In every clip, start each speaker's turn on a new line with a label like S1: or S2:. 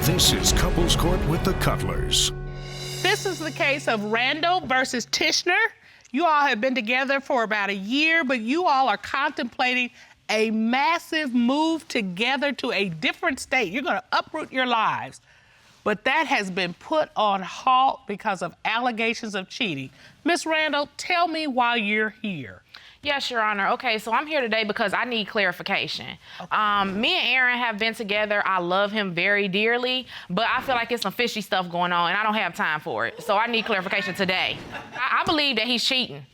S1: This is Couples Court with the Cutlers.
S2: This is the case of Randall versus Tichenor. You all have been together for about a year, but you all are contemplating a massive move together to a different state. You're gonna uproot your lives. But that has been put on halt because of allegations of cheating. Miss Randall, tell me why you're here.
S3: Yes, Your Honor. Okay, so I'm here today because I need clarification. Me and Aaron have been together. I love him very dearly, but I feel like it's some fishy stuff going on, and I don't have time for it. So I need clarification today. I believe that he's cheating.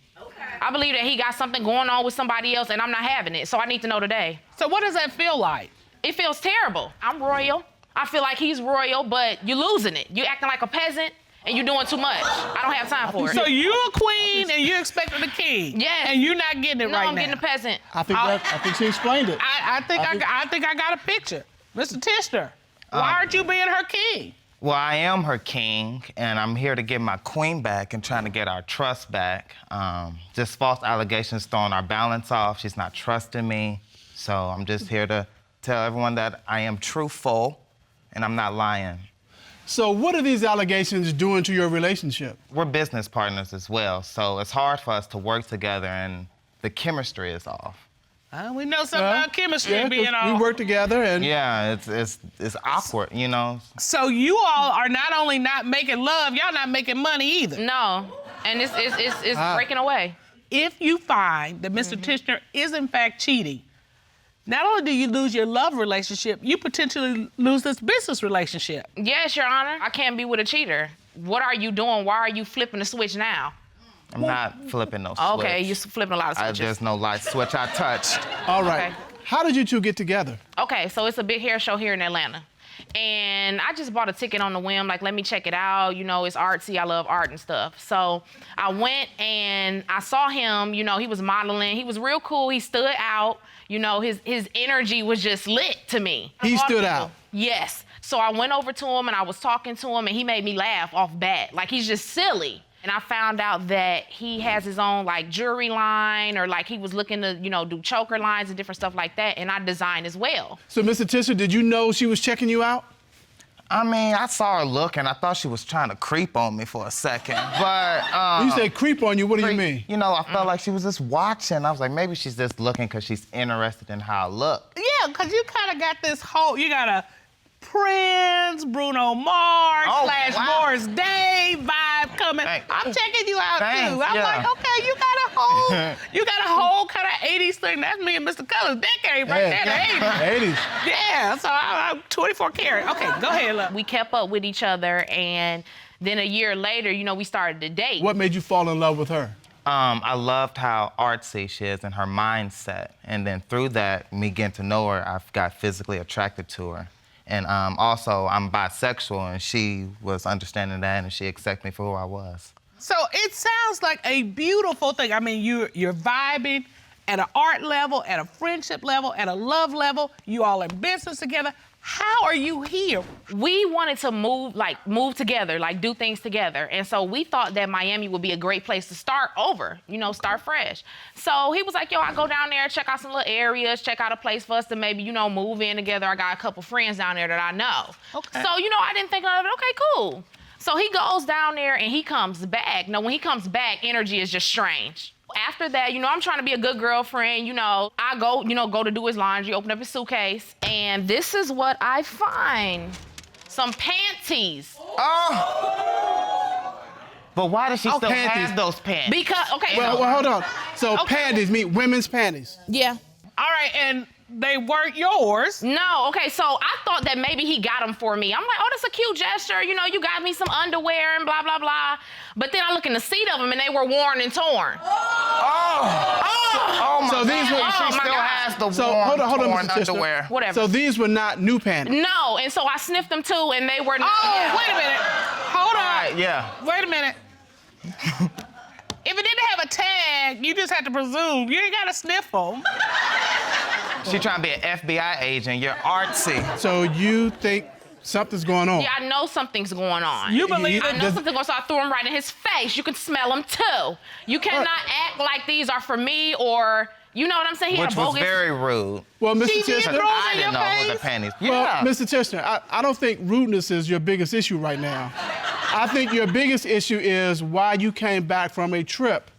S3: I believe that he got something going on with somebody else, and I'm not having it. So I need to know today.
S2: So what does that feel like?
S3: It feels terrible. I'm royal. I feel like he's royal, but you're losing it. You're acting like a peasant. And you're doing too much. I don't have time for it.
S2: So you're a queen and you're expecting a king.
S3: Yes.
S2: And you're not getting it right now.
S3: No, I'm getting a peasant.
S4: I think she explained it.
S2: I think I got a picture. Mr. Tessner, why aren't you being her king?
S5: Well, I am her king, and I'm here to get my queen back and trying to get our trust back. Just false allegations throwing our balance off. She's not trusting me. So I'm just here to tell everyone that I am truthful and I'm not lying.
S4: So what are these allegations doing to your relationship?
S5: We're business partners as well, so it's hard for us to work together and the chemistry is off.
S2: We know something about chemistry being off.
S4: We work together and...
S5: Yeah, it's awkward, you know?
S2: So you all are not only not making love, y'all not making money either.
S3: No, and it's breaking away.
S2: If you find that Mr. Tichenor is in fact cheating, not only do you lose your love relationship, you potentially lose this business relationship.
S3: Yes, Your Honor. I can't be with a cheater. What are you doing? Why are you flipping the switch now?
S5: I'm not flipping no switch.
S3: Okay, you're flipping a lot of switches.
S5: There's no light switch I touched.
S4: All right.
S3: Okay.
S4: How did you two get together?
S3: Okay, so it's a big hair show here in Atlanta. And I just bought a ticket on the whim, like, let me check it out. You know, it's artsy. I love art and stuff. So I went and I saw him, you know, he was modeling. He was real cool. He stood out. You know, his energy was just lit to me.
S4: He stood out?
S3: Yes. So I went over to him and I was talking to him and he made me laugh off bat. Like, he's just silly. And I found out that he has his own, like, jewelry line, or, like, he was looking to, you know, do choker lines and different stuff like that, and I design as well.
S4: So, Mr. Tessner, did you know she was checking you out?
S5: I mean, I saw her look, and I thought she was trying to creep on me for a second, but...
S4: When you say creep on you, what do you mean?
S5: You know, I felt like she was just watching. I was like, maybe she's just looking because she's interested in how I look.
S2: Yeah, because you kind of got this whole, you got a Prince, Bruno Mars, / Morris Day vibe coming.
S5: Thanks.
S2: I'm checking you out
S5: Thanks,
S2: too. I'm like, okay, you got a whole kind of 80s thing. That's me and Mr. Colors decade right there, the 80s.
S4: 80s.
S2: Yeah, so I'm 24 karat. Okay, go ahead, look.
S3: We kept up with each other, and then a year later, you know, we started to date.
S4: What made you fall in love with her?
S5: I loved how artsy she is and her mindset. And then through that, me getting to know her, I got physically attracted to her. And also, I'm bisexual, and she was understanding that, and she accepted me for who I was.
S2: So it sounds like a beautiful thing. I mean, you're vibing at an art level, at a friendship level, at a love level. You all in business together. How are you here?
S3: We wanted to move together, like do things together. And so we thought that Miami would be a great place to start over, you know, start fresh. So he was like, yo, I go down there, check out some little areas, check out a place for us to maybe, you know, move in together. I got a couple friends down there that I know.
S2: Okay.
S3: So, you know, I didn't think of it. Okay, cool. So he goes down there and he comes back. Now, when he comes back, energy is just strange. After that, you know, I'm trying to be a good girlfriend, you know. I go to do his laundry, open up his suitcase, and this is what I find. Some panties.
S5: Oh! But why does she still have those pants?
S3: Because, okay.
S4: Well, hold on. So panties mean women's panties.
S3: Yeah.
S2: All right, and they weren't yours.
S3: No, okay, so I thought that maybe he got them for me. I'm like, oh, that's a cute gesture. You know, you got me some underwear and blah, blah, blah. But then I look in the seat of them and they were worn and torn.
S5: Oh my
S4: So these were-
S5: God. She
S3: Oh, my
S5: still
S3: God.
S5: has the
S4: So
S5: worn,
S4: hold on,
S5: torn
S4: Mr. Tessner.
S5: underwear.
S3: Whatever.
S4: So these were not new panties.
S3: No, and so I sniffed them too and they were not.
S2: Oh, wait a minute. Hold on.
S5: All right, yeah.
S2: Wait a minute. If it didn't have a tag, you just had to presume. You ain't got to sniff them.
S5: She trying to be an FBI agent. You're artsy.
S4: So you think something's going on?
S3: Yeah, I know something's going on.
S2: You believe
S3: I
S2: it?
S3: know something's going on, so I threw them right in his face. You can smell them too. You cannot act like these are for me or You know what I'm saying? He
S5: Which
S3: had a
S5: was
S3: bogus.
S5: very rude.
S4: Well, Mr.
S2: She did
S4: Tessner,
S2: throw
S5: I
S2: in
S5: didn't
S2: your
S5: know it was
S2: face?
S5: the panties.
S4: well,
S5: Yeah.
S4: Mr. Tessner, I don't think rudeness is your biggest issue right now. I think your biggest issue is why you came back from a trip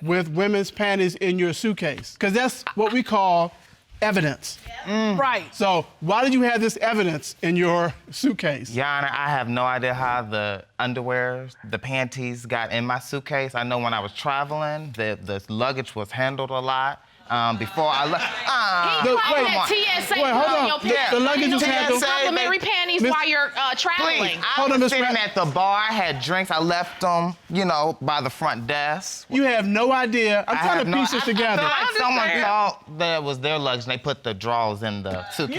S4: with women's panties in your suitcase. Because that's what we call evidence.
S2: Right.
S4: So why did you have this evidence in your suitcase?
S5: Your Honor, I have no idea how the underwear, the panties got in my suitcase. I know when I was traveling, the luggage was handled a lot. Before I left.
S3: He
S4: The-
S3: claimed
S4: wait,
S3: that TSA
S4: wait, hold
S3: put
S4: on.
S3: your picture.
S5: Yeah,
S4: the luggage
S3: You
S4: is
S3: know,
S4: handled.
S3: complimentary
S5: They-
S3: panties
S4: Miss-
S3: while you're traveling.
S5: Please, I
S4: Hold on,
S5: was
S4: Miss
S5: sitting
S4: Ra-
S5: at the bar, I had drinks, I left them, you know, by the front desk.
S4: You have no idea. I'm
S5: I
S4: trying
S5: have
S4: to
S5: no-
S4: piece this
S5: I feel
S4: together.
S5: like someone
S2: understand.
S5: thought that it was their luggage and they put the drawers in the suitcase.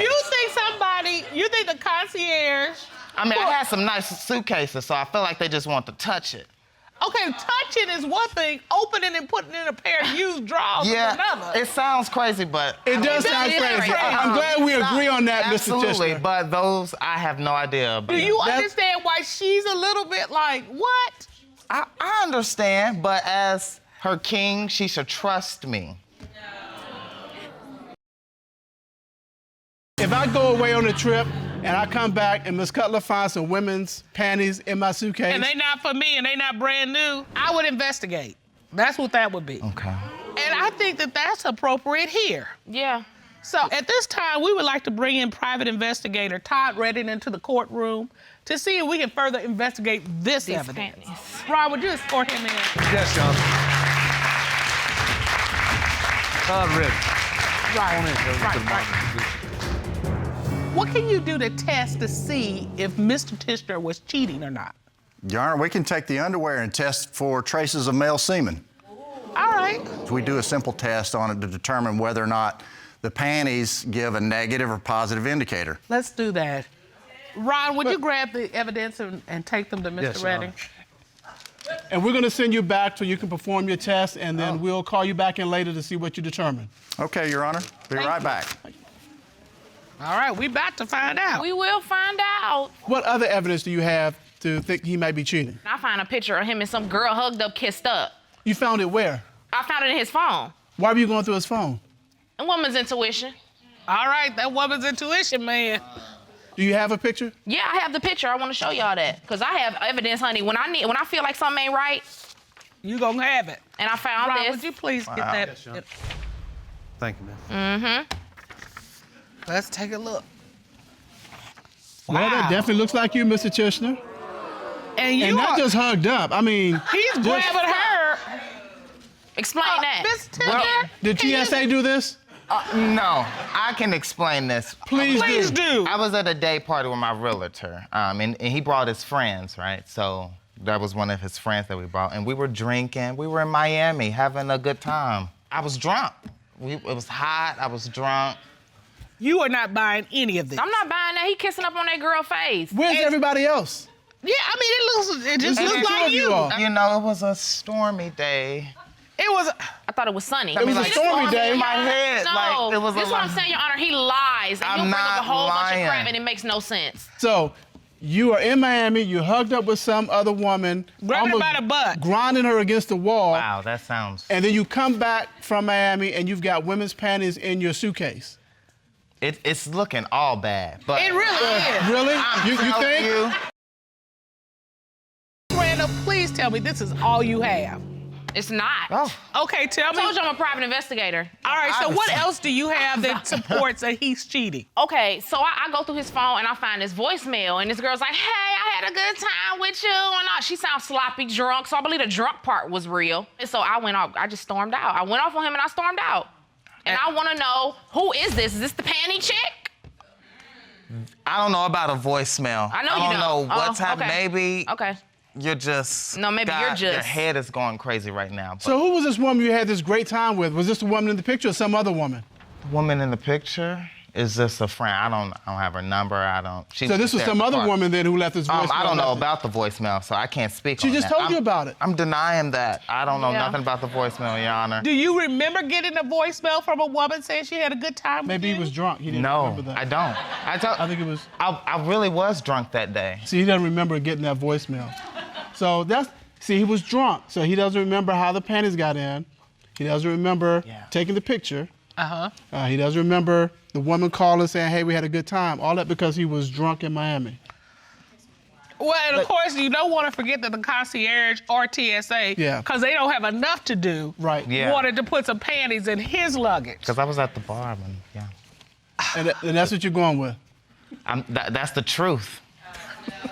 S2: You think the concierge?
S5: I mean, I had some nice suitcases, so I feel like they just want to touch it.
S2: Okay, touching is one thing. Opening and putting in a pair of used drawers is another.
S5: It sounds crazy, but
S4: It does sound
S3: is
S4: crazy.
S3: crazy.
S4: I'm glad we agree on that, Mr.
S5: Absolutely,
S4: Tichenor.
S5: but those I have no idea about.
S2: Do you
S4: That's-
S2: understand why she's a little bit like, what?
S5: I understand, but as her king, she should trust me.
S4: If I go away on a trip and I come back and Miss Cutler finds some women's panties in my suitcase,
S2: And they not for me and they not brand new, I would investigate. That's what that would be.
S5: Okay.
S2: And I think that that's appropriate here.
S3: Yeah.
S2: So at this time, we would like to bring in private investigator Todd Redding into the courtroom to see if we can further investigate this
S3: These
S2: evidence.
S3: panties.
S2: Ron, would you escort him in?
S6: Yes, Your Honor. Todd Redding.
S2: Right. What can you do to test to see if Mr. Tessner was cheating or not?
S7: Your Honor, we can take the underwear and test for traces of male semen.
S2: All right.
S7: We do a simple test on it to determine whether or not the panties give a negative or positive indicator.
S2: Let's do that. Ron, would you grab the evidence and take them to Mr.
S6: Yes, Your
S2: Redding?
S4: and we're going to send you back so you can perform your test, and then we'll call you back in later to see what you determine.
S7: Okay, Your Honor. Be right back.
S2: All right, we about to find out.
S3: We will find out.
S4: What other evidence do you have to think he might be cheating?
S3: I find a picture of him and some girl hugged up, kissed up.
S4: You found it where?
S3: I found it in his phone.
S4: Why were you going through his phone?
S3: A woman's intuition.
S2: All right, that woman's intuition, man.
S4: Do you have a picture?
S3: Yeah, I have the picture. I want to show y'all that. Because I have evidence, honey. When I feel like something ain't right,
S2: You gonna have it.
S3: and I found
S2: Ron,
S3: this.
S2: would you please get that?
S6: Yes, Your Honor. Thank you, ma'am.
S2: Let's take a look.
S4: Well, that definitely looks like you, Mr. Tichenor.
S2: And you
S4: And not
S2: are,
S4: just hugged up. I mean,
S2: he's grabbing her.
S3: Explain that.
S2: Miss Tessner,
S4: did
S2: can you-
S4: TSA do this?
S5: No, I can explain this.
S2: Please do.
S5: I was at a day party with my realtor, and he brought his friends, right? So that was one of his friends that we brought, and we were drinking. We were in Miami having a good time. I was drunk. It was hot. I was drunk.
S2: You are not buying any of this.
S3: I'm not buying that. He kissing up on that girl's face.
S4: Where's everybody else?
S2: Yeah, I mean, it just
S4: It's
S2: looks
S4: the two
S2: like
S4: of you
S2: you.
S4: all.
S5: You know, it was a stormy day.
S2: It was.
S3: I thought it was sunny.
S4: It was a
S5: like,
S4: stormy day.
S5: in my head,
S3: No,
S5: like, it was a
S3: this is what I'm
S5: lot.
S3: saying, Your Honor. He lies, and
S5: I'm
S3: he'll bring up a
S5: not
S3: whole bunch
S5: lying.
S3: of crap, and it makes no sense.
S4: So, you are in Miami, you hugged up with some other woman.
S2: Grabbing her
S4: almost
S2: by the butt.
S4: Grinding her against the wall.
S5: Wow, that sounds.
S4: And then you come back from Miami and you've got women's panties in your suitcase.
S5: It's looking all bad, but
S2: It really is.
S4: Really?
S5: I'm
S4: You
S5: telling
S4: think?
S5: you,
S2: Randall, please tell me this is all you have.
S3: It's not.
S2: Okay, tell
S3: I
S2: me.
S3: told you I'm a private investigator.
S2: All right, so what else do you have that supports that he's cheating?
S3: Okay, so I go through his phone and I find this voicemail, and this girl's like, "Hey, I had a good time with you," and she sounds sloppy drunk, so I believe the drunk part was real. And so I went off. I just stormed out. I went off on him and I stormed out. And I want to know, who is this? Is this the panty chick?
S5: I don't know about a voicemail.
S3: I know
S5: I
S3: you
S5: don't know
S3: don't.
S5: what's
S3: Oh,
S5: happening.
S3: okay.
S5: Maybe
S3: Okay.
S5: you're just.
S3: No, maybe you're
S5: Your
S3: just-
S5: head is going crazy right now. But
S4: So who was this woman you had this great time with? Was this the woman in the picture or some other woman?
S5: the woman in the picture is just a friend. I don't have her number. She
S4: So this was
S5: there
S4: some other
S5: before.
S4: woman then who left this voicemail
S5: I don't know
S4: message.
S5: about the voicemail, so I can't speak
S4: She
S5: on
S4: just
S5: that.
S4: told you about it.
S5: I'm denying that. I don't know
S3: Yeah.
S5: nothing about the voicemail, Your Honor.
S2: Do you remember getting a voicemail from a woman saying she had a good time with
S4: Maybe
S2: you?
S4: he was drunk. He didn't
S5: No,
S4: remember that.
S5: I don't.
S4: I think it was.
S5: I really was drunk that day.
S4: See, he doesn't remember getting that voicemail. So he was drunk. So he doesn't remember how the panties got in. He doesn't remember taking the picture.
S2: Uh-huh.
S4: He doesn't remember the woman calling saying, hey, we had a good time. All that because he was drunk in Miami.
S2: Well, and of course, you don't want to forget that the concierge or TSA, because they don't have enough to do, wanted to put some panties in his luggage.
S5: Because I was at the bar when,
S4: And that's what you're going with?
S5: That's the truth.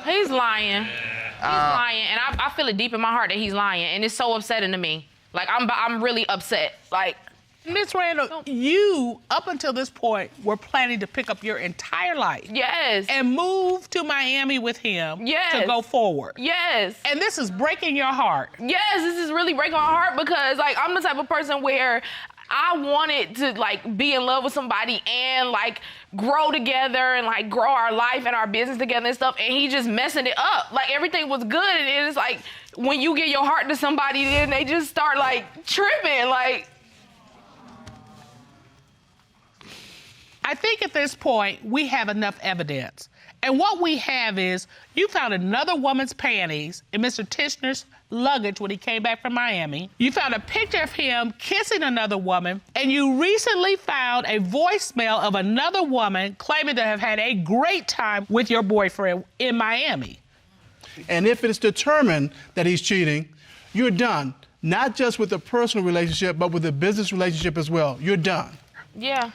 S3: He's lying. He's lying, and I feel it deep in my heart that he's lying, and it's so upsetting to me. Like, I'm really upset. Like,
S2: Miss Randall, you, up until this point, were planning to pick up your entire life.
S3: Yes.
S2: And move to Miami with him
S3: Yes.
S2: to go forward.
S3: Yes.
S2: And this is breaking your heart.
S3: Yes, this is really breaking my heart because, like, I'm the type of person where I wanted to, like, be in love with somebody and, like, grow together and, like, grow our life and our business together and stuff, and he just messing it up. Like, everything was good, and it's like, when you give your heart to somebody, then they just start, like, tripping, like.
S2: I think at this point, we have enough evidence. And what we have is, you found another woman's panties in Mr. Tichenor's luggage when he came back from Miami. You found a picture of him kissing another woman, and you recently found a voicemail of another woman claiming to have had a great time with your boyfriend in Miami.
S4: And if it's determined that he's cheating, you're done. Not just with the personal relationship, but with the business relationship as well. You're done.
S3: Yeah.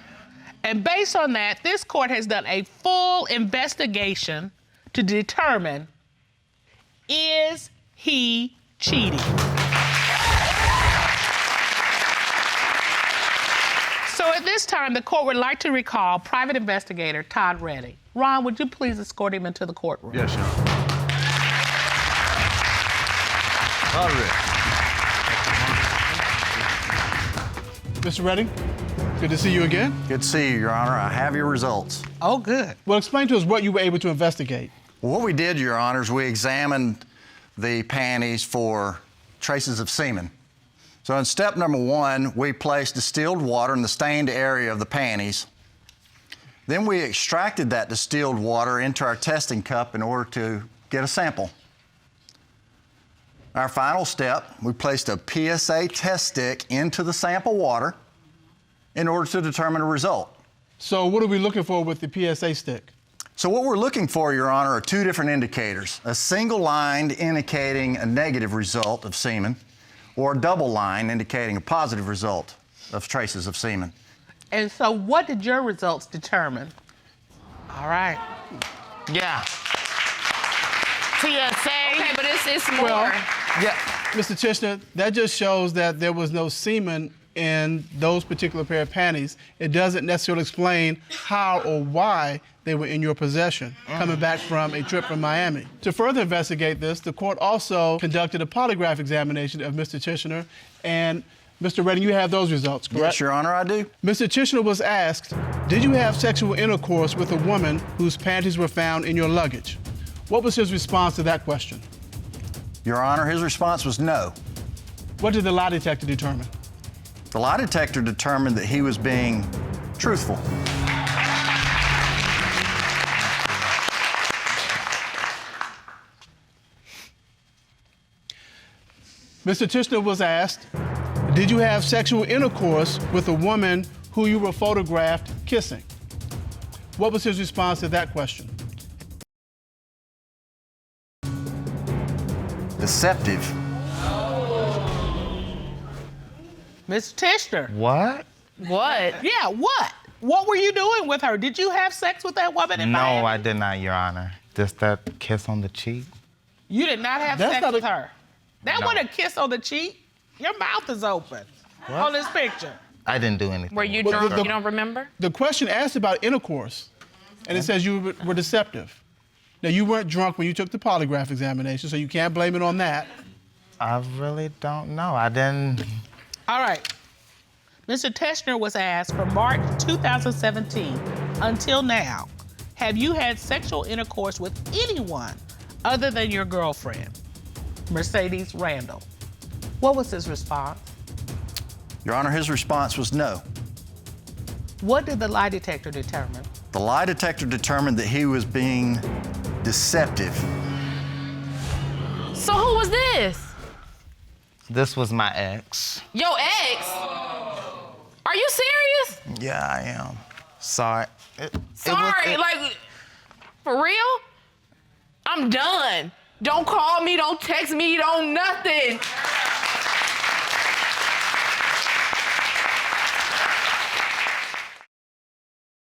S2: And based on that, this court has done a full investigation to determine, is he cheating? So at this time, the court would like to recall Private Investigator Todd Reddy. Ron, would you please escort him into the courtroom?
S6: Yes, Your Honor. All right.
S4: Mr. Redding, good to see you again.
S7: Good to see you, Your Honor. I have your results.
S2: Oh, good.
S4: Well, explain to us what you were able to investigate.
S7: Well, what we did, Your Honors, we examined the panties for traces of semen. So in step number 1, we placed distilled water in the stained area of the panties. Then we extracted that distilled water into our testing cup in order to get a sample. Our final step, we placed a PSA test stick into the sample water in order to determine a result.
S4: So what are we looking for with the PSA stick?
S7: So what we're looking for, Your Honor, are 2 different indicators. A single line indicating a negative result of semen, or a double line indicating a positive result of traces of semen.
S2: And so what did your results determine? All right.
S5: Yeah. TSA.
S3: Okay, but it's more.
S4: Well,
S5: Yeah.
S4: Mr. Tessner, that just shows that there was no semen in those particular pair of panties. It doesn't necessarily explain how or why they were in your possession, coming back from a trip from Miami. To further investigate this, the court also conducted a polygraph examination of Mr. Tichenor, and Mr. Redding, you have those results, correct?
S7: Yes, Your Honor, I do.
S4: Mr. Tichenor was asked, did you have sexual intercourse with a woman whose panties were found in your luggage? What was his response to that question?
S7: Your Honor, his response was no.
S4: What did the lie detector determine?
S7: The lie detector determined that he was being truthful.
S4: Mr. Tichenor was asked, did you have sexual intercourse with a woman who you were photographed kissing? What was his response to that question?
S7: Deceptive.
S2: Mr. Tessner.
S5: What?
S3: What?
S2: Yeah, what? What were you doing with her? Did you have sex with that woman in Miami?
S5: No, I did not, Your Honor. Just that kiss on the cheek.
S2: You did not have
S4: That's
S2: sex
S4: not
S2: with her. That
S5: No.
S2: wasn't a kiss on the cheek. Your mouth is open on this picture.
S5: I didn't do anything.
S3: Were you
S4: But
S3: drunk?
S4: the-
S3: You don't remember?
S4: The question asked about intercourse, and it says you were deceptive. Now, you weren't drunk when you took the polygraph examination, so you can't blame it on that.
S5: I really don't know. I didn't.
S2: All right. Mr. Tessner was asked from March 2017 until now, have you had sexual intercourse with anyone other than your girlfriend, Mercedes Randall? What was his response?
S7: Your Honor, his response was no.
S2: What did the lie detector determine?
S7: The lie detector determined that he was being deceptive.
S3: So who was this?
S5: This was my ex.
S3: Your ex? Are you serious?
S5: Yeah, I am. Sorry.
S3: Sorry, like, for real? I'm done. Don't call me, don't text me, don't nothing.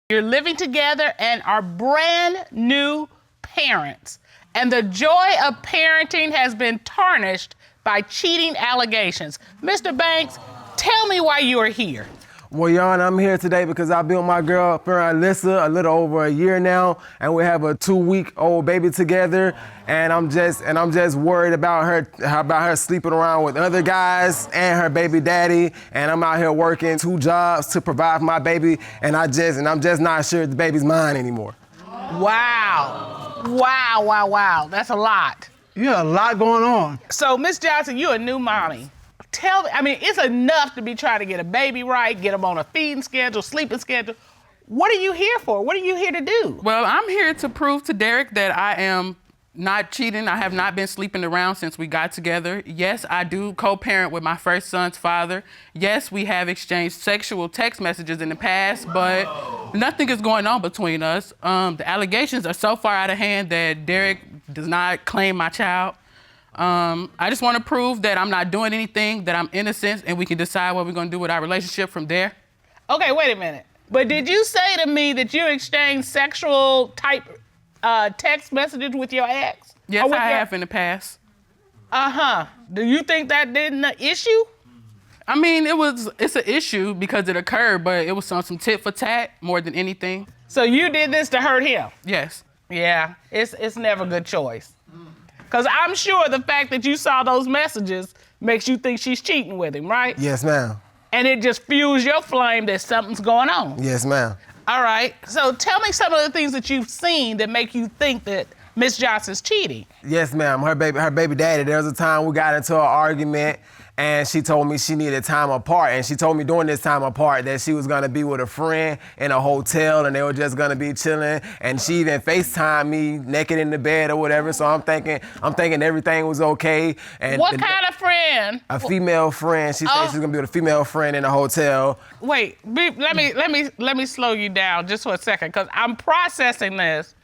S2: You're living together and are brand new parents. And the joy of parenting has been tarnished by cheating allegations. Mr. Banks, tell me why you are here.
S8: Well, Your Honor, I'm here today because I've been with my girlfriend Alyssa a little over a year now, and we have a 2-week-old baby together. And I'm just worried about her sleeping around with other guys and her baby daddy. And I'm out here working 2 jobs to provide for my baby, and I'm just not sure if the baby's mine anymore.
S2: Wow. That's a lot.
S4: You got a lot going on.
S2: So, Miss Johnson, you're a new mommy. Tell me, I mean, it's enough to be trying to get a baby right, get them on a feeding schedule, sleeping schedule. What are you here for? What are you here to do?
S9: Well, I'm here to prove to Derek that I am not cheating. I have not been sleeping around since we got together. Yes, I do co-parent with my first son's father. Yes, we have exchanged sexual text messages in the past, but nothing is going on between us. The allegations are so far out of hand that Derek does not claim my child. I just want to prove that I'm not doing anything, that I'm innocent, and we can decide what we're going to do with our relationship from there.
S2: Okay, wait a minute. But did you say to me that you exchanged sexual type text messages with your ex?
S9: Yes, I have in the past.
S2: Do you think that didn't an issue?
S9: I mean, it's an issue because it occurred, but it was on some tit for tat more than anything.
S2: So you did this to hurt him?
S9: Yes.
S2: Yeah, it's never a good choice. Because I'm sure the fact that you saw those messages makes you think she's cheating with him, right?
S8: Yes, ma'am.
S2: And it just fuels your flame that something's going on.
S8: Yes, ma'am.
S2: All right, so tell me some of the things that you've seen that make you think that Miss Johnson's cheating.
S8: Yes, ma'am. Her baby daddy, there was a time we got into an argument, and she told me she needed time apart. And she told me during this time apart that she was gonna be with a friend in a hotel and they were just gonna be chilling. And she even FaceTimed me naked in the bed or whatever. So I'm thinking everything was okay. And
S2: what kind of friend?
S8: A female friend. She said she's gonna be with a female friend in a hotel.
S2: Wait, let me slow you down just for a second, because I'm processing this.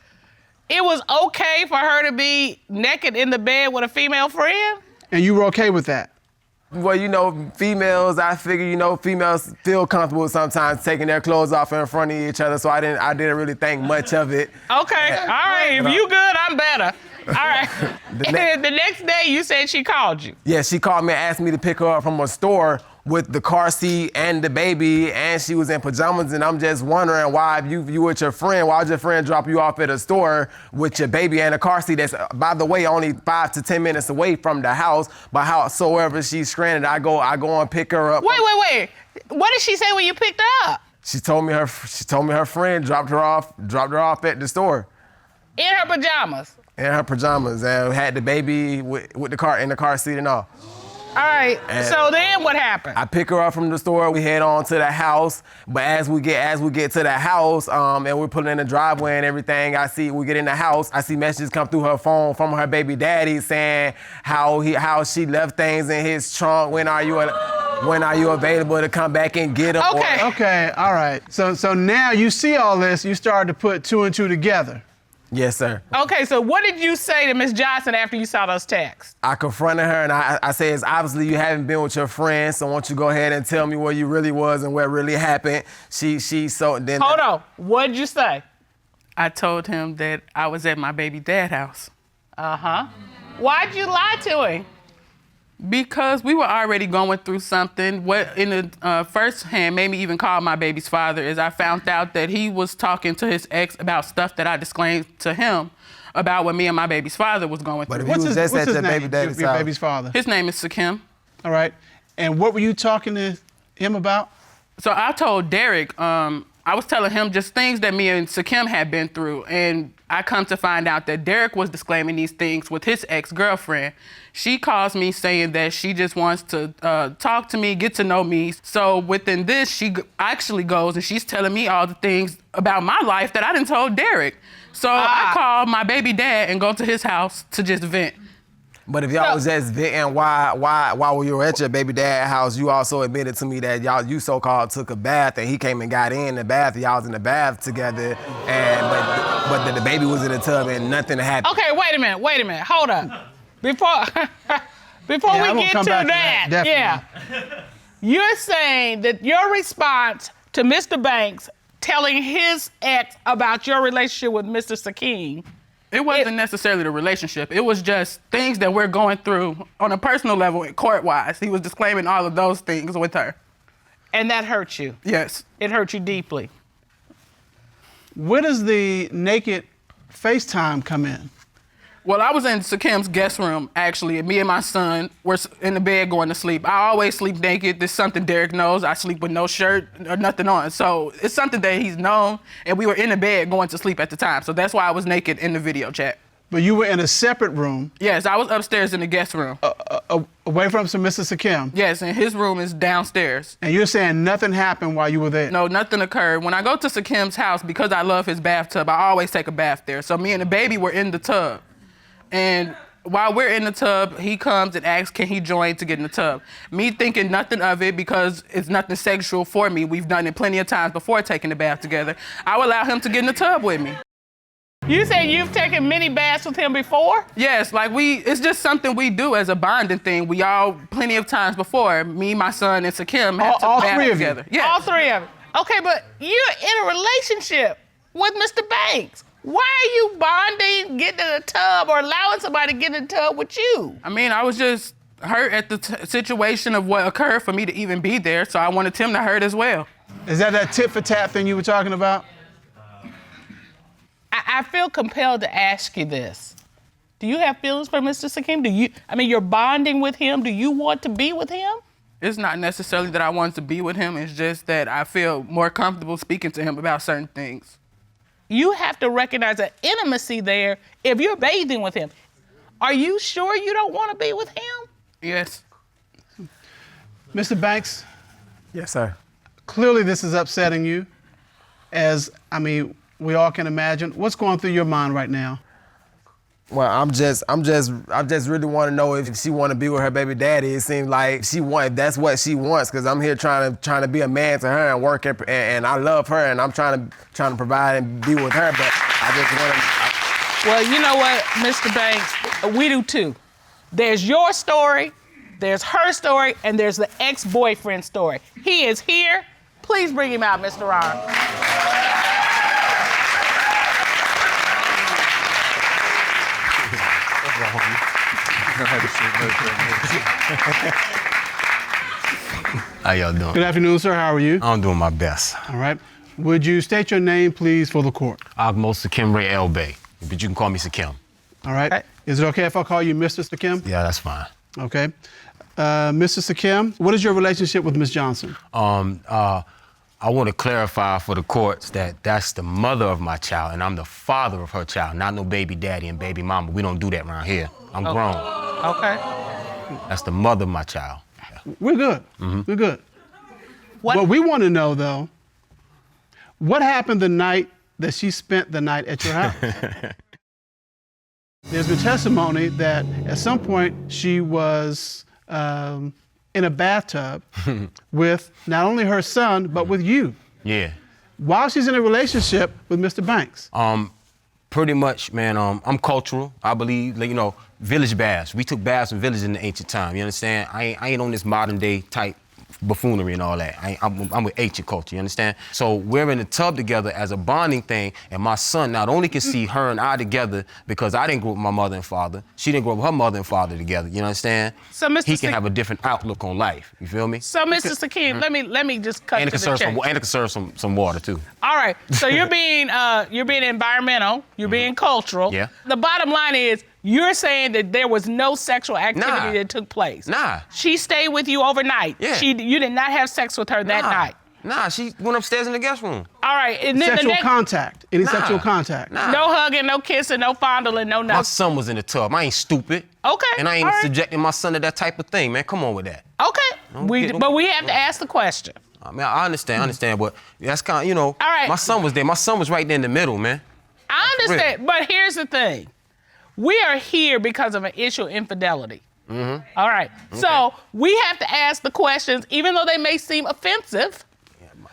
S2: It was okay for her to be naked in the bed with a female friend?
S4: And you were okay with that?
S8: Well, you know, females, I figure, you know, females feel comfortable sometimes taking their clothes off in front of each other, so I didn't really think much of it.
S2: Okay, all right, if you good, I'm better. All right. The next day you said she called you.
S8: Yeah, she called me and asked me to pick her up from a store with the car seat and the baby, and she was in pajamas, and I'm just wondering why you with your friend, why would your friend drop you off at a store with your baby and a car seat that's, by the way, only 5 to 10 minutes away from the house, but howsoever she's stranded, I go and pick her up.
S2: Wait. What did she say when you picked her up?
S8: She told me her friend dropped her off at the store.
S2: In her pajamas?
S8: In her pajamas, and had the baby with the car seat and all.
S2: All right,
S8: and
S2: so then what happened?
S8: I pick her up from the store, we head on to the house, but as we get to the house, and we're pulling in the driveway and everything, we get in the house, I see messages come through her phone from her baby daddy saying how she left things in his trunk, when are you available to come back and get them?
S4: Okay, all right. So now you see all this, you started to put 2 and 2 together.
S8: Yes, sir.
S2: Okay, so what did you say to Miss Johnson after you saw those texts?
S8: I confronted her and I said, it's obviously you haven't been with your friends, so why don't you go ahead and tell me where you really was and what really happened.
S2: Hold on, what'd you say?
S9: I told him that I was at my baby dad's house.
S2: Why'd you lie to him?
S9: Because we were already going through something. What in the first hand made me even call my baby's father is I found out that he was talking to his ex about stuff that I disclaimed to him about what me and my baby's father was going through.
S8: But if he was just at your baby daddy's
S4: your
S8: house.
S4: baby's father?
S9: His name is Sakim.
S4: All right. And what were you talking to him about?
S9: So I told Derek, I was telling him just things that me and Sakim had been through, and I come to find out that Derek was disclaiming these things with his ex-girlfriend. She calls me saying that she just wants to talk to me, get to know me. So within this, she actually goes and she's telling me all the things about my life that I didn't told Derek. So I call my baby dad and go to his house to just vent.
S8: But if y'all was just venting while you were at your baby dad's house, you also admitted to me that you so-called took a bath and he came and got in the bath. Y'all was in the bath together, but the baby was in the tub and nothing happened.
S2: Okay, wait a minute, hold up. Before we get to that, you're saying that your response to Mr. Banks telling his ex about your relationship with Mr. Sakim.
S9: It wasn't necessarily the relationship. It was just things that we're going through on a personal level, court-wise. He was disclaiming all of those things with her.
S2: And that hurt you?
S9: Yes.
S2: It hurt you deeply.
S4: Where does the naked FaceTime come in?
S9: Well, I was in Sakim's guest room, actually, and me and my son were in the bed going to sleep. I always sleep naked. This is something Derek knows. I sleep with no shirt or nothing on. So it's something that he's known, and we were in the bed going to sleep at the time. So that's why I was naked in the video chat.
S4: But you were in a separate room?
S9: Yes, I was upstairs in the guest room.
S4: Away from Mr. Sakim?
S9: Yes, and his room is downstairs.
S4: And you're saying nothing happened while you were there?
S9: No, nothing occurred. When I go to Sakim's house, because I love his bathtub, I always take a bath there. So me and the baby were in the tub. And while we're in the tub, he comes and asks, can he join to get in the tub? Me thinking nothing of it because it's nothing sexual for me. We've done it plenty of times before taking the bath together. I would allow him to get in the tub with me.
S2: You said you've taken many baths with him before?
S9: Yes, it's just something we do as a bonding thing. We all, plenty of times before, me, my son, and Sakim have to bath together.
S2: Yes. All three of you. Okay, but you're in a relationship with Mr. Banks. Why are you bonding, getting in the tub, or allowing somebody to get in the tub with you?
S9: I mean, I was just hurt at the situation of what occurred for me to even be there, so I wanted him to hurt as well.
S4: Is that tit for tat thing you were talking about?
S2: I feel compelled to ask you this. Do you have feelings for Mr. Sakim? You're bonding with him. Do you want to be with him?
S9: It's not necessarily that I want to be with him. It's just that I feel more comfortable speaking to him about certain things.
S2: You have to recognize an intimacy there if you're bathing with him. Are you sure you don't want to be with him?
S9: Yes.
S4: Mr. Banks?
S8: Yes, sir.
S4: Clearly this is upsetting you, we all can imagine. What's going through your mind right now?
S8: Well, I just really want to know if she want to be with her baby daddy. It seems like that's what she wants, because I'm here trying to be a man to her and work, and I love her, and I'm trying to provide and be with her, but I just want to.
S2: Well, you know what, Mr. Banks, we do too. There's your story, there's her story, and there's the ex-boyfriend story. He is here. Please bring him out, Mr. Ron.
S6: How y'all doing?
S4: Good afternoon, sir. How are you?
S6: I'm doing my best.
S4: All right. Would you state your name, please, for the court?
S6: Agmo Sakim Ray El Bay, but you can call me Sakim.
S4: All right.
S2: Okay.
S4: Is it okay if I call you Mr. Sakim?
S6: Yeah, that's fine.
S4: Okay. Mr. Sakim, what is your relationship with Ms. Johnson?
S6: I want to clarify for the courts that that's the mother of my child, and I'm the father of her child, not no baby daddy and baby mama. We don't do that around here. I'm grown.
S2: Okay.
S6: That's the mother of my child.
S4: We're good. Mm-hmm. We're good. What we want to know, though, what happened the night that she spent the night at your house? There's been testimony that at some point she was in a bathtub with not only her son, but with you.
S6: Yeah.
S4: While she's in a relationship with Mr. Banks.
S6: Pretty much, man, I'm cultural. I believe, village baths. We took baths in villages in the ancient time, you understand? I ain't on this modern day type buffoonery and all that. I'm with ancient culture, you understand? So we're in the tub together as a bonding thing, and my son not only can see her and I together because I didn't grow up with my mother and father, she didn't grow up with her mother and father together, you understand?
S2: So Mr.
S6: He can have a different outlook on life, you feel me?
S2: So Mr. Sakim, let me just cut to the chase.
S6: And it can serve some water too.
S2: All right, so you're being environmental, you're being cultural.
S6: Yeah.
S2: The bottom line is, you're saying that there was no sexual activity that took place.
S6: Nah.
S2: She stayed with you overnight.
S6: Yeah.
S2: You did not have sex with her that night.
S6: Nah, she went upstairs in the guest room.
S2: All right, and then
S4: sexual contact. Any sexual contact?
S6: Nah.
S2: No hugging, no kissing, no fondling, no nothing.
S6: My son was in the tub. I ain't stupid.
S2: Okay.
S6: And I ain't subjecting my son to that type of thing, man. Come on with that.
S2: Okay. But we have to ask the question.
S6: I mean, I understand, but that's kind of,
S2: All right.
S6: My son was there. My son was right there in the middle, man.
S2: I understand, but here's the thing. We are here because of an issue of infidelity. All right. Okay. So we have to ask the questions, even though they may seem offensive.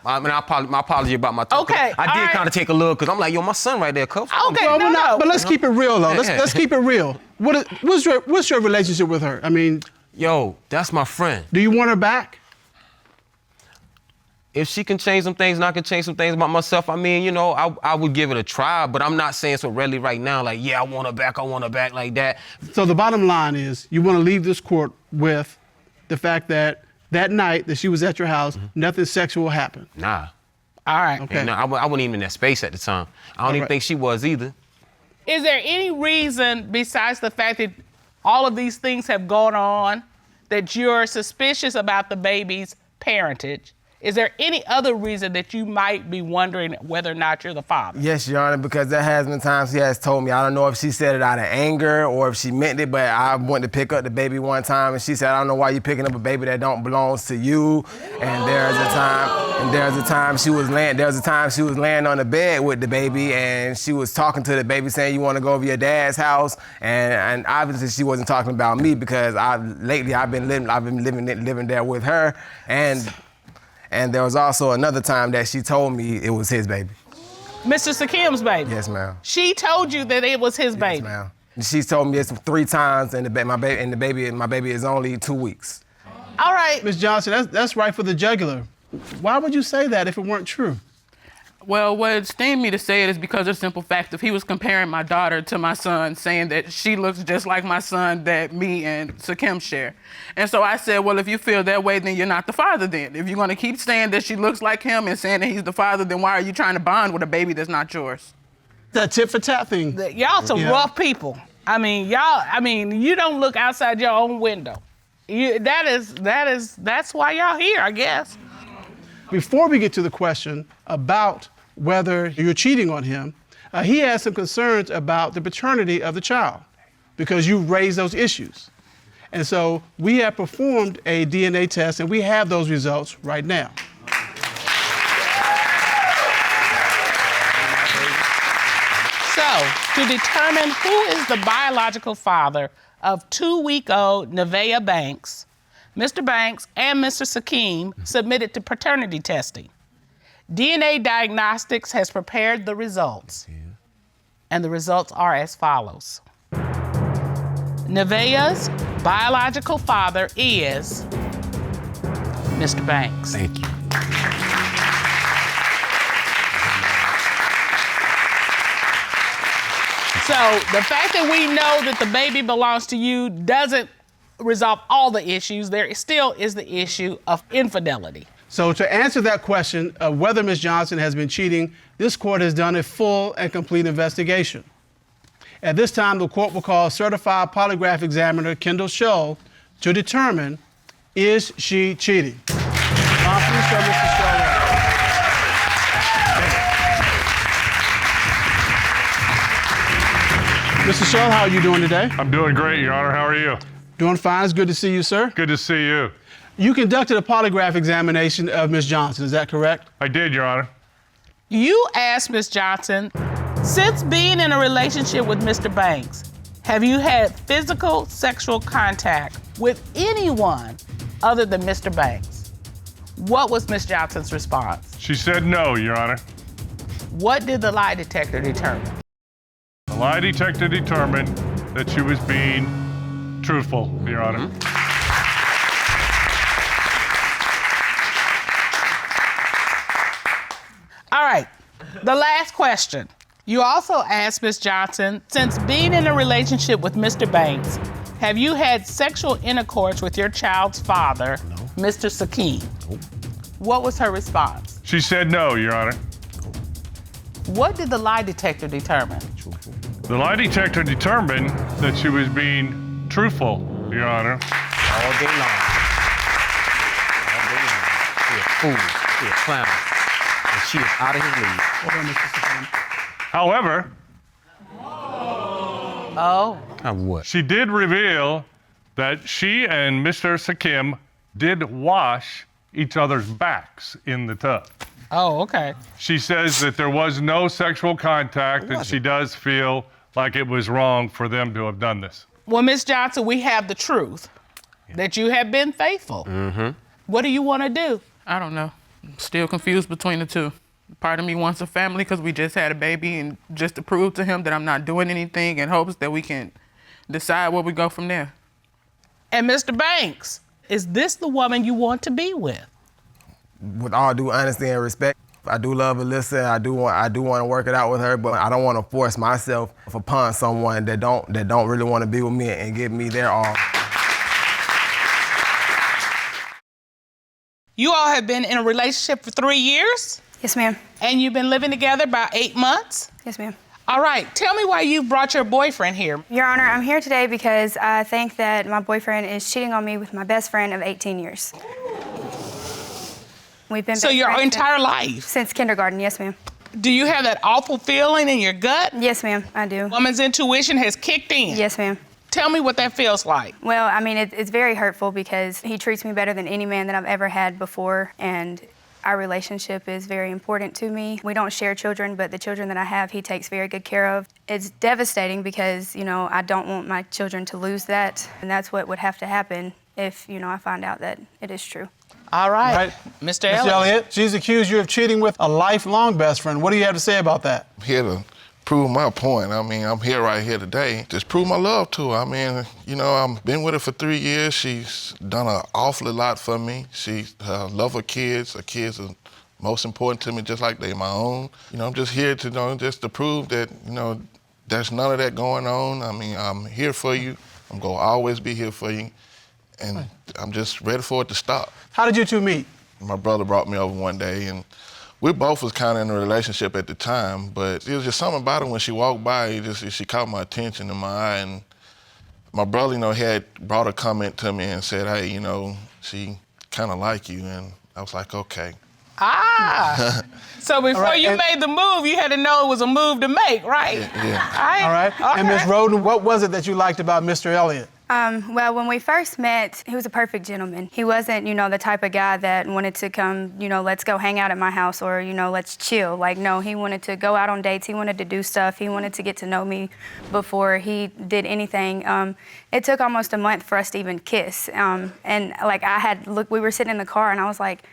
S6: I mean, my apology about my talk.
S2: Okay,
S6: I did
S2: all
S6: kind of take a look because I'm like, yo, my son right there, coach.
S2: Okay,
S4: But let's keep it real, though. Let's keep it real. What's your relationship with her? I mean,
S6: yo, that's my friend.
S4: do you want her back?
S6: If she can change some things and I can change some things about myself, I mean, you know, I would give it a try, but I'm not saying so readily right now, like, yeah, I want her back like that.
S4: So the bottom line is you want to leave this court with the fact that night that she was at your house, nothing sexual happened.
S6: Nah.
S2: All right.
S4: Okay.
S6: No, I wasn't even in that space at the time. I don't even think she was either.
S2: Is there any reason besides the fact that all of these things have gone on that you're suspicious about the baby's parentage? Is there any other reason that you might be wondering whether or not you're the father?
S8: Yes, Your Honor, because there has been times she has told me, I don't know if she said it out of anger or if she meant it, but I went to pick up the baby one time and she said, I don't know why you picking up a baby that don't belong to you. And there's a time she was laying on the bed with the baby and she was talking to the baby saying, you want to go over your dad's house? And obviously she wasn't talking about me because lately I've been living there with her. And there was also another time that she told me it was his baby.
S2: Mr. Sakim's baby?
S8: Yes, ma'am.
S2: She told you that it was his baby?
S8: Yes, ma'am. She's told me this 3 times, and my baby is only 2 weeks.
S2: All right.
S4: Ms. Johnson, that's right for the jugular. Why would you say that if it weren't true?
S9: Well, what steamed me to say it is because of the simple fact of he was comparing my daughter to my son, saying that she looks just like my son that me and Sakim share. And so I said, well, if you feel that way, then you're not the father then. If you're gonna keep saying that she looks like him and saying that he's the father, then why are you trying to bond with a baby that's not yours?
S4: That tit for tat thing.
S2: Y'all some rough people. I mean, you don't look outside your own window. That's why y'all here, I guess.
S4: Before we get to the question about whether you're cheating on him, he has some concerns about the paternity of the child because you raised those issues. And so we have performed a DNA test and we have those results right now.
S2: So, to determine who is the biological father of 2-week-old Nevaeh Banks, Mr. Banks and Mr. Sakim submitted to paternity testing. DNA Diagnostics has prepared the results. And the results are as follows. Nevaeh's biological father is Mr. Banks.
S6: Thank you.
S2: So the fact that we know that the baby belongs to you doesn't resolve all the issues. There still is the issue of infidelity.
S4: So to answer that question of whether Ms. Johnson has been cheating, this court has done a full and complete investigation. At this time, the court will call certified polygraph examiner Kendall Shull to determine, is she cheating? Please show Mr. Shull up. Mr. Shull, how are you doing today?
S10: I'm doing great, Your Honor. How are you?
S4: Doing fine. It's good to see you, sir.
S10: Good to see you.
S4: You conducted a polygraph examination of Ms. Johnson, is that correct?
S10: I did, Your Honor.
S2: You asked Ms. Johnson, since being in a relationship with Mr. Banks, have you had physical sexual contact with anyone other than Mr. Banks? What was Ms. Johnson's response?
S10: She said no, Your Honor.
S2: What did the lie detector determine?
S10: The lie detector determined that she was being truthful, Your Honor.
S2: All right, the last question. You also asked Ms. Johnson, since being in a relationship with Mr. Banks, have you had sexual intercourse with your child's father, Mr. Sakim? What was her response?
S10: She said no, Your Honor.
S2: What did the lie detector determine?
S10: The lie detector determined that she was being truthful, Your Honor.
S6: All day long. All day long. She a fool. She a clown. And she is out of his league.
S10: However,
S6: what?
S10: She did reveal that she and Mr. Sakim did wash each other's backs in the tub.
S2: Oh, okay.
S10: She says that there was no sexual contact and she does feel like it was wrong for them to have done this.
S2: Well, Ms. Johnson, we have the truth that you have been faithful.
S6: Mm-hmm.
S2: What do you want to do?
S9: I don't know. I'm still confused between the two. Part of me wants a family because we just had a baby, and just to prove to him that I'm not doing anything, in hopes that we can decide where we go from there.
S2: And Mr. Banks, is this the woman you want to be with?
S8: With all due honesty and respect, I do love Alyssa. I do want to work it out with her, but I don't want to force myself upon someone that don't really want to be with me and give me their all.
S2: You all have been in a relationship for 3 years?
S11: Yes, ma'am.
S2: And you've been living together about 8 months?
S11: Yes, ma'am.
S2: All right, tell me why you brought your boyfriend here.
S11: Your Honor, I'm here today because I think that my boyfriend is cheating on me with my best friend of 18 years. We've been
S2: So
S11: best
S2: your
S11: friends
S2: entire life?
S11: Since kindergarten, yes, ma'am.
S2: Do you have that awful feeling in your gut?
S11: Yes, ma'am, I do.
S2: Woman's intuition has kicked in?
S11: Yes, ma'am.
S2: Tell me what that feels like.
S11: Well, I mean, it's very hurtful because he treats me better than any man that I've ever had before, and our relationship is very important to me. We don't share children, but the children that I have, he takes very good care of. It's devastating because, you know, I don't want my children to lose that, and that's what would have to happen if, you know, I find out that it is true.
S2: All right, Mr. Elliott.
S4: Mr. Elliott, she's accused you of cheating with a lifelong best friend. What do you have to say about that?
S12: I'm here to prove my point. I mean, I'm here right here today. Just prove my love to her. I mean, you know, I've been with her for 3 years. She's done an awfully lot for me. She love her kids. Her kids are most important to me, just like they're my own. You know, I'm just here to, you know, just to prove that, you know, there's none of that going on. I mean, I'm here for you. I'm gonna always be here for you. And I'm just ready for it to stop.
S4: How did you two meet?
S12: My brother brought me over one day, and we both was kind of in a relationship at the time, but it was just something about her when she walked by, she caught my attention in my eye, and my brother, you know, had brought a comment to me and said, hey, you know, she kind of like you, and I was like, okay.
S2: Ah, so before you made the move, you had to know it was a move to make, right?
S12: Yeah.
S4: All right.
S2: Okay.
S4: And Ms. Rosen, what was it that you liked about Mr. Elliott?
S11: Well, when we first met, he was a perfect gentleman. He wasn't, you know, the type of guy that wanted to come, you know, let's go hang out at my house or, you know, let's chill. Like, no, he wanted to go out on dates. He wanted to do stuff. He wanted to get to know me before he did anything. It took almost a month for us to even kiss. And like we were sitting in the car and I was like,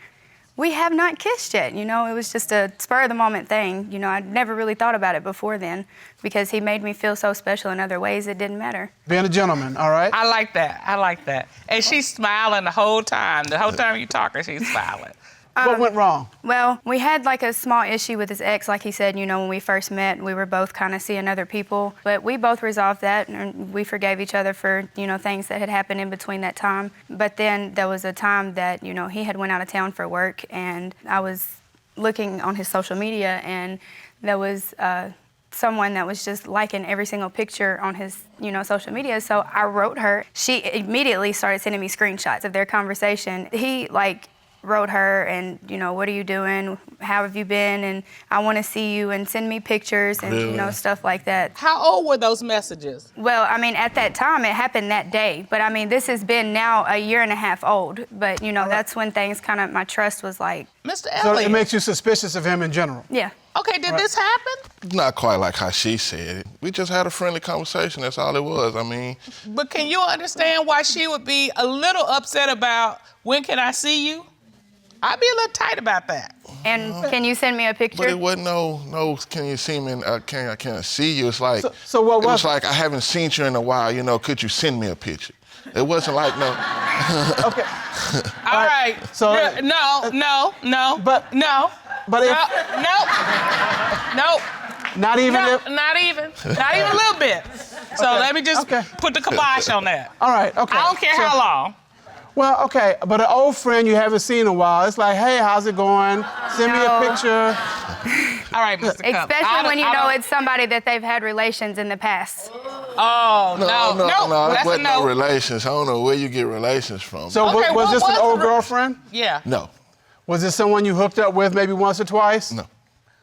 S11: we have not kissed yet, you know? It was just a spur-of-the-moment thing. You know, I'd never really thought about it before then because he made me feel so special in other ways it didn't matter.
S4: Being a gentleman, all right?
S2: I like that. I like that. And she's smiling the whole time. The whole time you talking, she's smiling.
S4: What went wrong?
S11: Well, we had like a small issue with his ex, like he said, you know, when we first met, we were both kind of seeing other people. But we both resolved that and we forgave each other for, you know, things that had happened in between that time. But then there was a time that, you know, he had went out of town for work and I was looking on his social media and there was someone that was just liking every single picture on his, you know, social media. So I wrote her. She immediately started sending me screenshots of their conversation. He wrote her and, you know, what are you doing? How have you been? And I want to see you and send me pictures and, you know, stuff like that.
S2: How old were those messages?
S11: Well, I mean, at that time, it happened that day. But, I mean, this has been now a year and a half old. But, you know, that's when things kind of, my trust was like.
S2: Mr.
S4: So
S2: Elliott.
S4: it makes you suspicious of him in general?
S11: Yeah.
S2: Okay, did this happen?
S12: Not quite like how she said it. We just had a friendly conversation, that's all it was. I mean.
S2: But can you understand why she would be a little upset about when can I see you? I'd be a little tight about that.
S11: And can you send me a picture?
S12: But it wasn't no, can you see me? And I can't see you. It's like,
S4: so what
S12: it
S4: was
S12: was like, I haven't seen you in a while, you know, could you send me a picture? It wasn't like no.
S4: Okay.
S2: All right.
S4: So
S2: No.
S4: But
S2: no.
S4: But if
S2: No.
S4: not even
S2: No,
S4: if
S2: not even a little bit. So let me just put the kibosh on that.
S4: all right, okay.
S2: I don't care how long.
S4: Well, okay, but an old friend you haven't seen in a while, it's like, hey, how's it going? Send me a picture.
S2: All right, Mr. Cup.
S11: Especially when you know it's somebody that they've had relations in the past.
S2: Oh, no.
S12: That
S2: That's a
S12: wasn't
S2: no.
S12: no relations. I don't know where you get relations from.
S4: So
S2: Okay,
S4: was this
S2: what
S4: an
S2: was
S4: old
S2: the-
S4: girlfriend?
S2: Yeah.
S12: No.
S4: Was this someone you hooked up with maybe once or twice?
S12: No.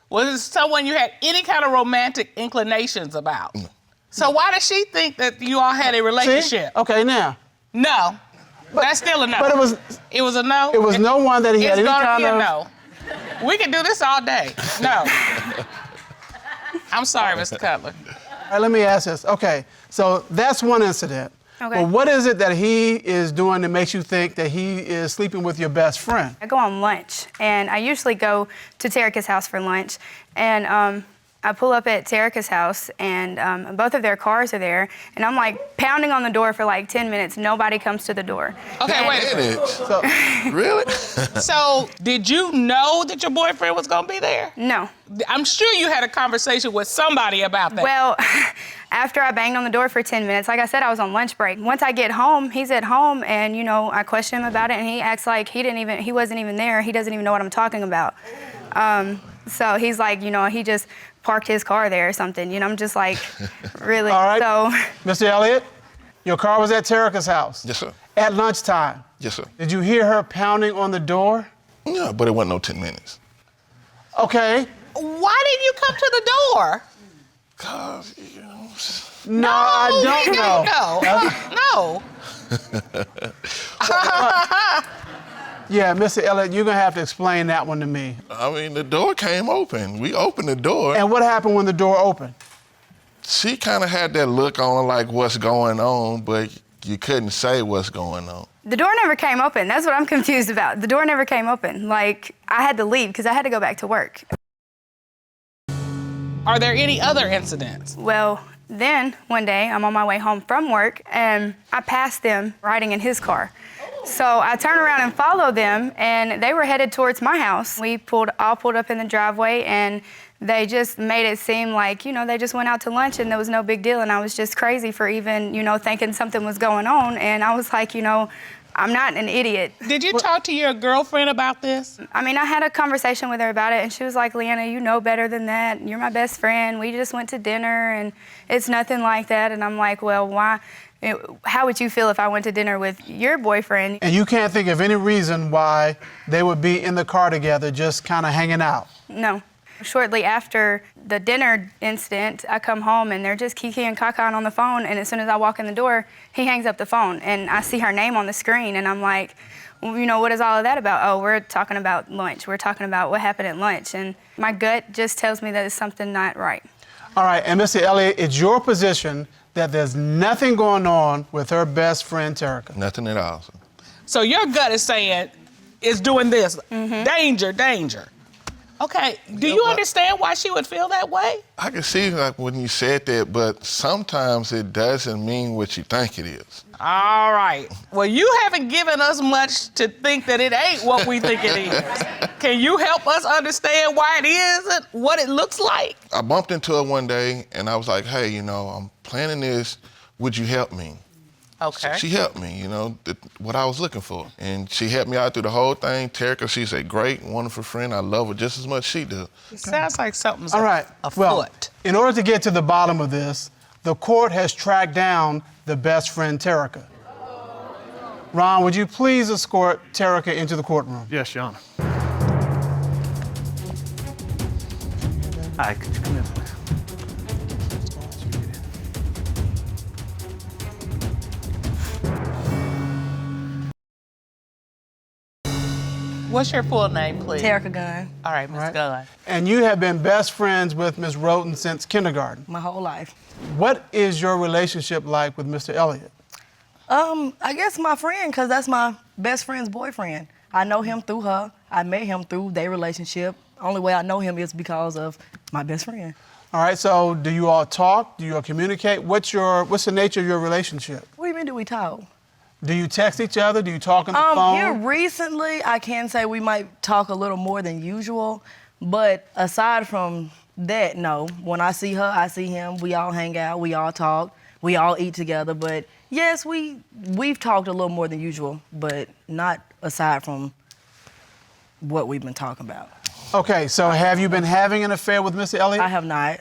S2: Was it someone you had any kind of romantic inclinations about?
S12: No.
S2: So why does she think that you all had a relationship?
S4: See? Okay, now.
S2: No. That's still a no.
S4: But
S2: it was a no?
S4: it was no one that he had
S2: It's
S4: any
S2: gonna
S4: kind
S2: be a
S4: of...
S2: no. We can do this all day. No. I'm sorry, Mr. Cutler.
S4: All right, let me ask this. Okay, so that's one incident.
S11: Okay.
S4: But what is it that he is doing that makes you think that he is sleeping with your best friend?
S11: I go on lunch, and I usually go to Terica's house for lunch, and I pull up at Terica's house, and both of their cars are there, and I'm like pounding on the door for like 10 minutes. Nobody comes to the door.
S2: Okay, wait a minute.
S4: So,
S12: Really?
S2: So, did you know that your boyfriend was gonna be there?
S11: No.
S2: I'm sure you had a conversation with somebody about that.
S11: Well, after I banged on the door for 10 minutes, like I said, I was on lunch break. Once I get home, he's at home, and I question him about it, and he acts like he wasn't even there. He doesn't even know what I'm talking about. So he's like, he just parked his car there or something. I'm just like, really?
S4: all right,
S11: So,
S4: Mr. Elliott, your car was at Terica's house.
S12: Yes, sir.
S4: At lunchtime.
S12: Yes, sir.
S4: Did you hear her pounding on the door?
S12: Yeah, but it wasn't no 10 minutes.
S4: Okay.
S2: why didn't you come to the door?
S12: Cause,
S4: No, I don't know.
S2: No.
S4: Yeah, Mr. Elliott, you're gonna have to explain that one to me.
S12: I mean, the door came open. We opened the door.
S4: And what happened when the door opened?
S12: She kind of had that look on her like, what's going on, but you couldn't say what's going on.
S11: The door never came open. That's what I'm confused about. The door never came open. Like, I had to leave because I had to go back to work.
S2: Are there any other incidents?
S11: Well, then one day I'm on my way home from work and I passed them riding in his car. So I turned around and followed them, and they were headed towards my house. We all pulled up in the driveway, and they just made it seem like, they just went out to lunch and there was no big deal, and I was just crazy for even, thinking something was going on, and I was like, I'm not an idiot.
S2: Did you talk to your girlfriend about this?
S11: I mean, I had a conversation with her about it, and she was like, Leanna, you know better than that. You're my best friend. We just went to dinner, and it's nothing like that. And I'm like, well, why? How would you feel if I went to dinner with your boyfriend?
S4: And you can't think of any reason why they would be in the car together just kind of hanging out?
S11: No. Shortly after the dinner incident, I come home and they're just kiki and cacaing on the phone, and as soon as I walk in the door, he hangs up the phone, and I see her name on the screen, and I'm like, well, what is all of that about? Oh, we're talking about lunch. We're talking about what happened at lunch, and my gut just tells me that it's something not right.
S4: All right, and Mr. Elliott, it's your position that there's nothing going on with her best friend, Terica.
S12: Nothing at all.
S2: So your gut is saying, it's doing this. Danger, danger. Okay, do you understand why she would feel that way?
S12: I can see like when you said that, but sometimes it doesn't mean what you think it is.
S2: All right. Well, you haven't given us much to think that it ain't what we think it is. Can you help us understand why it isn't what it looks like?
S12: I bumped into her one day and I was like, hey, I'm planning this. Would you help me?
S2: Okay.
S12: So she helped me, what I was looking for. And she helped me out through the whole thing. Terica, she's a great, wonderful friend. I love her just as much as she does.
S2: It sounds like something's
S4: All right.
S2: afoot.
S4: Well, in order to get to the bottom of this, the court has tracked down the best friend, Terica. Ron, would you please escort Terica into the courtroom?
S13: Yes, Your Honor. Hi, could you come in, please?
S2: What's your full name, please?
S14: Terica Gunn.
S2: All right, Ms. Gunn.
S4: And you have been best friends with Ms. Rosen since kindergarten.
S14: My whole life.
S4: What is your relationship like with Mr. Elliott?
S14: I guess my friend, because that's my best friend's boyfriend. I know him through her. I met him through their relationship. Only way I know him is because of my best friend.
S4: All right, so do you all talk? Do you all communicate? What's the nature of your relationship?
S14: What do you mean, do we talk?
S4: Do you text each other? Do you talk on the phone?
S14: Here recently, I can say we might talk a little more than usual, but aside from that, no. When I see her, I see him. We all hang out. We all talk. We all eat together. But yes, we've talked a little more than usual, but not aside from what we've been talking about.
S4: Okay, so have you been having an affair with Mr. Elliott?
S14: I have not.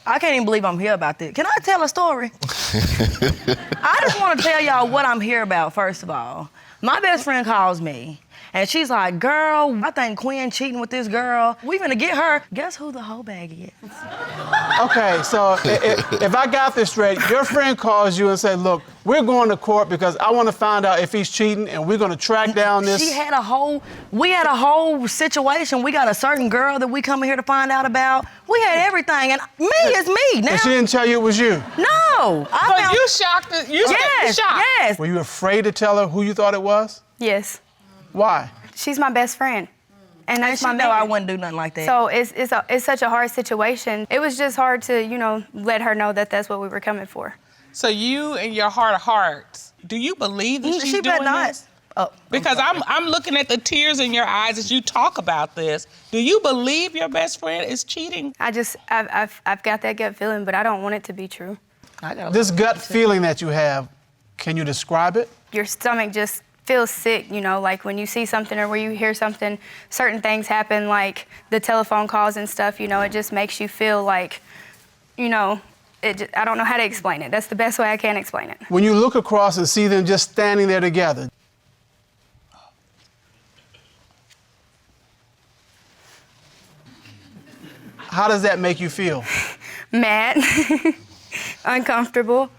S14: I can't even believe I'm here about this. Can I tell a story? I just want to tell y'all what I'm here about, first of all. My best friend calls me, And she's like, girl, I think Quinn cheating with this girl. We finna get her. Guess who the hoe bag is?
S4: Okay, so if I got this straight, your friend calls you and said, look, we're going to court because I want to find out if he's cheating and we're going to track down this.
S14: We had a whole situation. We got a certain girl that we coming here to find out about. We had everything, and me is me. Now,
S4: and she didn't tell you it was you?
S14: No.
S2: But you shocked.
S14: Yes,
S2: shocked.
S14: yes.
S4: Were you afraid to tell her who you thought it was?
S11: Yes.
S4: Why?
S11: She's my best friend. And that's my
S14: know
S11: man.
S14: I wouldn't do nothing like that.
S11: So it's such a hard situation. It was just hard to, let her know that that's what we were coming for.
S2: So you, in your heart of hearts, do you believe that she's
S14: She
S2: doing
S14: better not.
S2: this? Because I'm looking at the tears in your eyes as you talk about this. Do you believe your best friend is cheating?
S11: I've got that gut feeling, but I don't want it to be true.
S4: This gut feeling that you have, can you describe it?
S11: Your stomach just feels sick, like when you see something or when you hear something, certain things happen, like the telephone calls and stuff, it just makes you feel like, I don't know how to explain it. That's the best way I can explain it.
S4: When you look across and see them just standing there together, how does that make you feel?
S11: Mad, uncomfortable.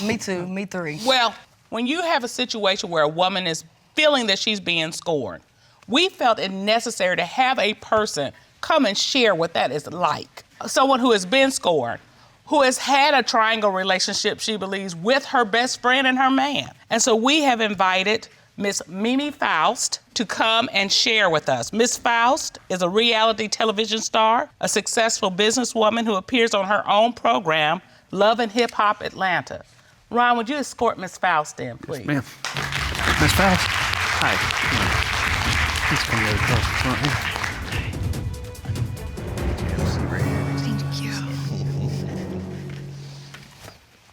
S14: Me too, me three.
S2: Well, when you have a situation where a woman is feeling that she's being scorned, we felt it necessary to have a person come and share what that is like. Someone who has been scorned, who has had a triangle relationship, she believes, with her best friend and her man. And so we have invited Miss Mimi Faust to come and share with us. Miss Faust is a reality television star, a successful businesswoman who appears on her own program, Love and Hip Hop Atlanta. Ron, would you escort Miss Faust in, please?
S13: Yes, ma'am. Miss Faust. Hi. Please come there. Come on in.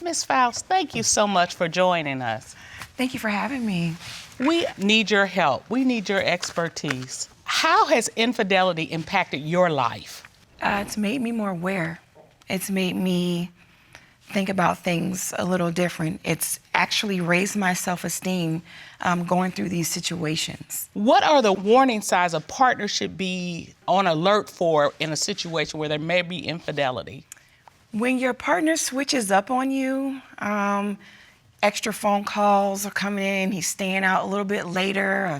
S2: Miss Faust, thank you so much for joining us.
S15: Thank you for having me.
S2: We need your help. We need your expertise. How has infidelity impacted your life?
S15: It's made me more aware. It's made me think about things a little different. It's actually raised my self-esteem going through these situations.
S2: What are the warning signs a partner should be on alert for in a situation where there may be infidelity?
S15: When your partner switches up on you, extra phone calls are coming in, he's staying out a little bit later.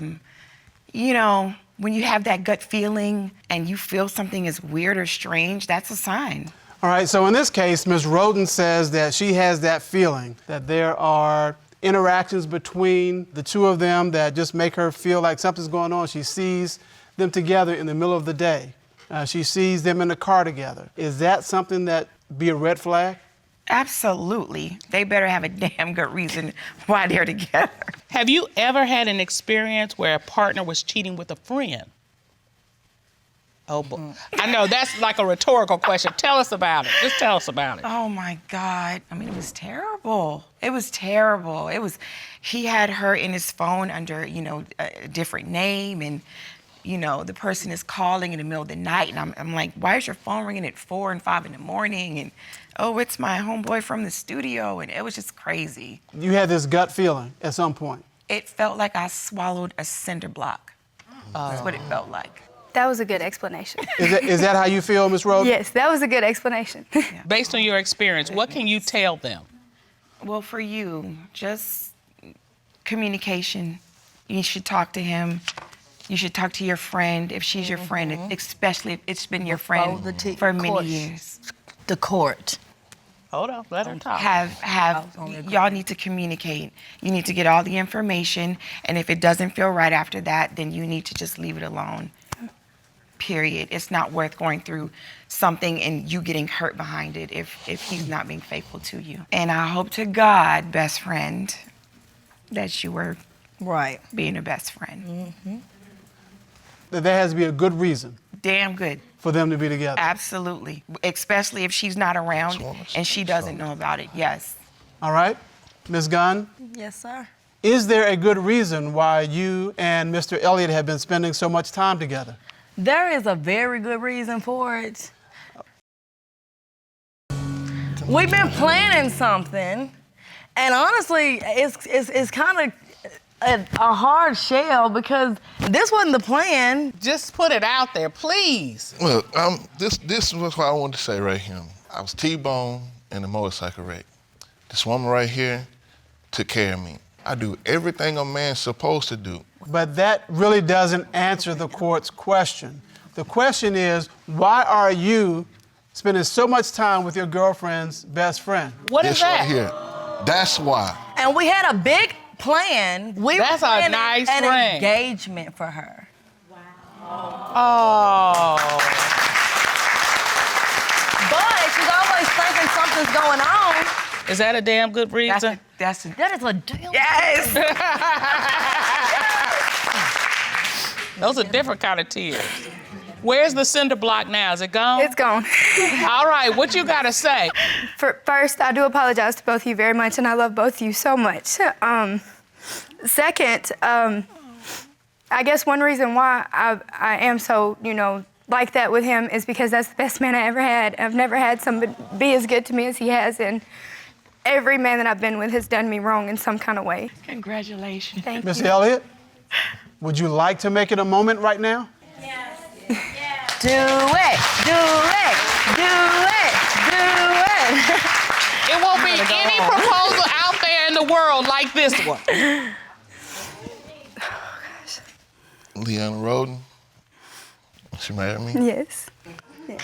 S15: When you have that gut feeling and you feel something is weird or strange, that's a sign.
S4: All right, so in this case, Ms. Rosen says that she has that feeling, that there are interactions between the two of them that just make her feel like something's going on. She sees them together in the middle of the day. She sees them in the car together. Is that something that be a red flag?
S15: Absolutely. They better have a damn good reason why they're together.
S2: Have you ever had an experience where a partner was cheating with a friend? Oh, boy. I know, that's like a rhetorical question. Tell us about it. Just tell us about it.
S15: Oh, my God. I mean, it was terrible. It was terrible. He had her in his phone under, a different name, and, the person is calling in the middle of the night, and I'm like, why is your phone ringing at 4 and 5 in the morning? And, oh, it's my homeboy from the studio, and it was just crazy.
S4: You had this gut feeling at some point.
S15: It felt like I swallowed a cinder block. That's what it felt like.
S11: That was a good explanation.
S4: Is that how you feel, Ms. Rosen?
S11: Yes, that was a good explanation.
S2: Based on your experience, what can you tell them?
S15: Well, for you, just communication. You should talk to him. You should talk to your friend, if she's your friend, especially if it's been your friend for many years.
S14: The court.
S2: Hold on, let her talk.
S15: Y'all need to communicate. You need to get all the information, and if it doesn't feel right after that, then you need to just leave it alone. Period. It's not worth going through something and you getting hurt behind it if he's not being faithful to you. And I hope to God, best friend, that you were being a best friend.
S4: That there has to be a good reason.
S15: Damn good.
S4: For them to be together.
S15: Absolutely. Especially if she's not around and she doesn't know about it. Yes.
S4: All right. Ms. Gunn?
S14: Yes, sir.
S4: Is there a good reason why you and Mr. Elliot have been spending so much time together?
S14: There is a very good reason for it. We've been planning something, and honestly, it's kind of a hard shell because this wasn't the plan.
S2: Just put it out there, please.
S12: Look, this was what I wanted to say right here. I was T-boned in a motorcycle wreck. This woman right here took care of me. I do everything a man's supposed to do.
S4: But that really doesn't answer the court's question. The question is, why are you spending so much time with your girlfriend's best friend?
S2: What is
S12: This
S2: that?
S12: right here. That's why.
S14: And we had a big plan.
S2: That's a
S14: planned
S2: nice
S14: an
S2: ring.
S14: engagement for her.
S2: Oh.
S14: But she's always thinking something's going on.
S2: Is that a damn good reason?
S14: That is a damn.
S15: Yes.
S2: Those are different kind of tears. Where's the cinder block now? Is it gone?
S11: It's gone.
S2: All right, what you gotta say?
S11: First, I do apologize to both of you very much, and I love both of you so much. Second, I guess one reason why I am so, like that with him is because that's the best man I ever had. I've never had somebody be as good to me as he has, and every man that I've been with has done me wrong in some kind of way.
S3: Congratulations.
S11: Thank
S4: Miss
S11: you.
S4: Elliott, would you like to make it a moment right now?
S14: Do it, do it, do it, do it.
S2: It won't be any proposal out there in the world like this one.
S12: Leanna Rosen, she married me.
S11: Yes. Yes.